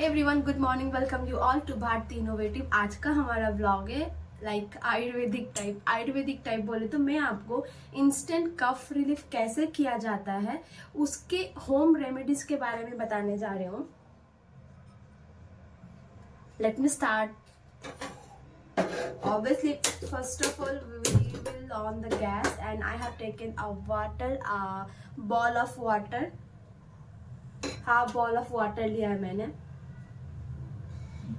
Everyone good morning, welcome you all to Bharti innovative. आज का हमारा व्लॉग है आयुर्वेदिक टाइप बोले तो मैं आपको इंस्टेंट कफ रिलीफ कैसे किया जाता है उसके होम रेमेडीज के बारे में बताने जा रहे हूँ। Let me start. Obviously, first of all, we will on the gas and I have taken a ball of water, half ball of water लिया है मैंने।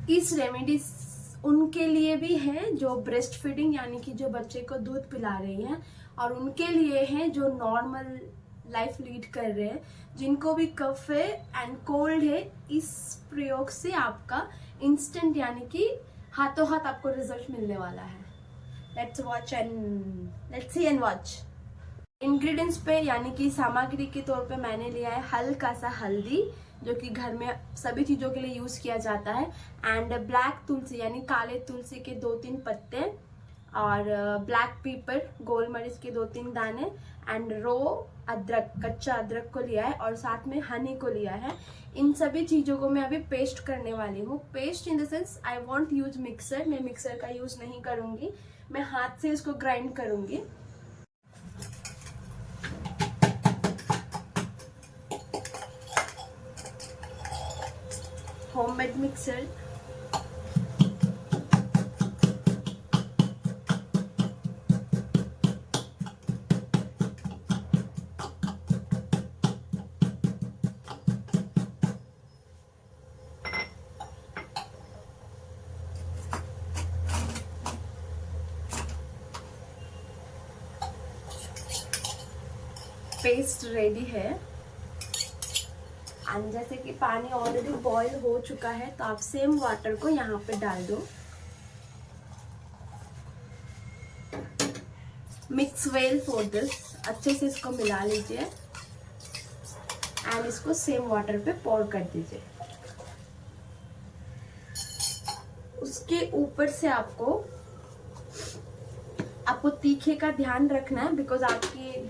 इस रेमेडीज उनके लिए भी है जो ब्रेस्ट फीडिंग यानी कि जो बच्चे को दूध पिला रही हैं, और उनके लिए है जो नॉर्मल लाइफ लीड कर रहे हैं, जिनको भी कफ है एंड कोल्ड है। इस प्रयोग से आपका इंस्टेंट यानी कि हाथों हाथ आपको रिजल्ट मिलने वाला है। Let's see and watch. Ingredients पे यानी कि सामग्री के तौर पे मैंने लिया है हल्का सा हल्दी, जो कि घर में सभी चीजों के लिए यूज किया जाता है, एंड ब्लैक तुलसी यानी काले तुलसी के 2-3 पत्ते, और ब्लैक पीपर गोल मरीच के 2-3 दाने, एंड रो अदरक कच्चा अदरक को लिया है, और साथ में हनी को लिया है। इन सभी चीजों को मैं अभी पेस्ट करने वाली हूँ। Paste in the sense I want use mixer, मैं मिक्सर का यूज नहीं करूंगी, मैं हाथ से इसको ग्राइंड करूंगी। Homemade mixer. पेस्ट रेडी है, एंड जैसे कि पानी ऑलरेडी बॉईल हो चुका है तो आप सेम वाटर को यहाँ पे डाल दो। मिक्स वेल फॉर दिस, अच्छे से इसको मिला लीजिए एंड इसको सेम वाटर पे पोर कर दीजिए। उसके ऊपर से आपको तीखे का ध्यान रखना है, बिकॉज आपकी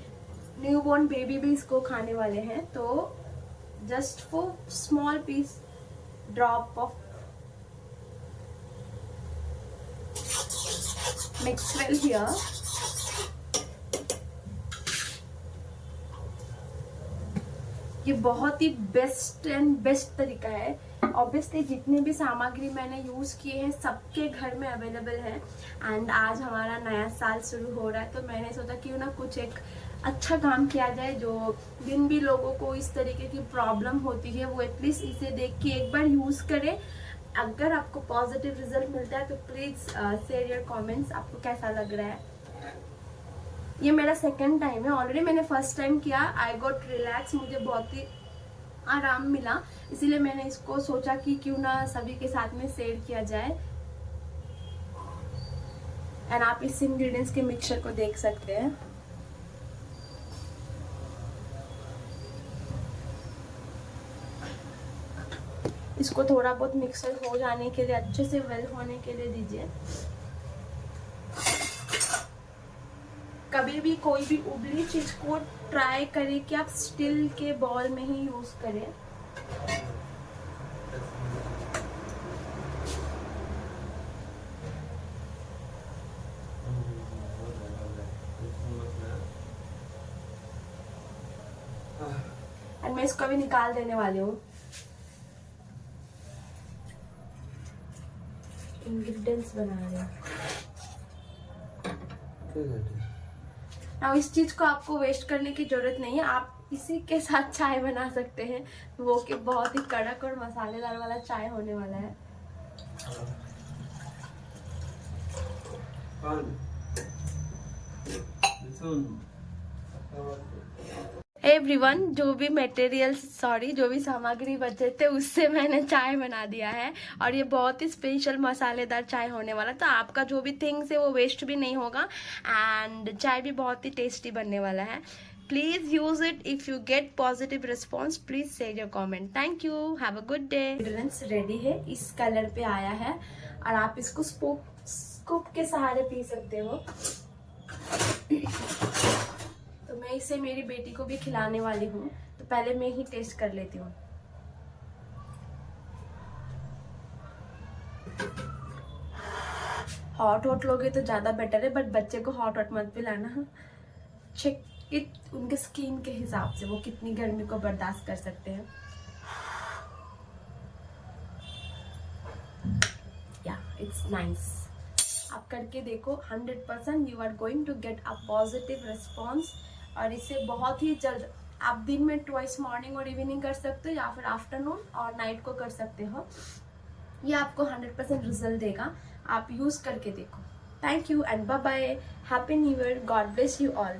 न्यूबॉर्न बेबी भी इसको खाने वाले हैं, तो just for small piece drop of mix well here। ये बहुत ही बेस्ट तरीका है। ऑब्वियसली जितने भी सामग्री मैंने यूज किए हैं सबके घर में अवेलेबल है, एंड आज हमारा नया साल शुरू हो रहा है तो मैंने सोचा क्यों ना कुछ एक अच्छा काम किया जाए, जो जिन भी लोगों को इस तरीके की प्रॉब्लम होती है वो एटलीस्ट इसे देख के एक बार यूज करें। अगर आपको पॉजिटिव रिजल्ट मिलता है तो प्लीज शेयर योर कमेंट्स, आपको कैसा लग रहा है। ये मेरा सेकंड टाइम है, ऑलरेडी मैंने फर्स्ट टाइम किया, आई गॉट रिलैक्स, मुझे बहुत ही आराम मिला, इसीलिए मैंने इसको सोचा कि क्यों ना सभी के साथ में शेयर किया जाए। एंड आप इस इंग्रेडिएंट्स के मिक्सचर को देख सकते हैं। इसको थोड़ा बहुत मिक्सर हो जाने के लिए, अच्छे से वेल होने के लिए दीजिए। कभी भी कोई भी उबली चीज को ट्राई करें कि आप स्टील के बॉल में ही यूज करें। और मैं इसको भी निकाल देने वाली हूँ। इंग्रेडिएंट्स बना रहे हैं। अब इस चीज को आपको वेस्ट करने की जरूरत नहीं है, आप इसी के साथ चाय बना सकते हैं, वो कि बहुत ही कड़क और मसालेदार वाला चाय होने वाला है। एवरीवन, जो भी सामग्री बचे थे उससे मैंने चाय बना दिया है, और ये बहुत ही स्पेशल मसालेदार चाय होने वाला, तो आपका जो भी थिंग्स है वो वेस्ट भी नहीं होगा, एंड चाय भी बहुत ही टेस्टी बनने वाला है। Please use it. If you get positive response please share your comment. Thank you, have a good day. Ingredients ready है, इस कलर पे आया है, और आप इसको स्कूप के सहारे पी सकते हो। तो मैं इसे मेरी बेटी को भी खिलाने वाली हूँ, तो पहले मैं ही टेस्ट कर लेती हूँ। हॉट लोगे तो ज़्यादा बेटर है, बट बच्चे को हॉट मत पिलाना। चेक इट उनके स्किन के हिसाब से, वो कितनी गर्मी को बर्दाश्त कर सकते हैं। या इट्स नाइस, आप करके देखो, 100% you are going to get a positive response. और इसे बहुत ही जल्द आप दिन में ट्वाइस मॉर्निंग और इवनिंग कर सकते हो, या फिर आफ्टरनून और नाइट को कर सकते हो। ये आपको 100% रिजल्ट देगा, आप यूज़ करके देखो। Thank you and bye bye, happy new year, God bless you all.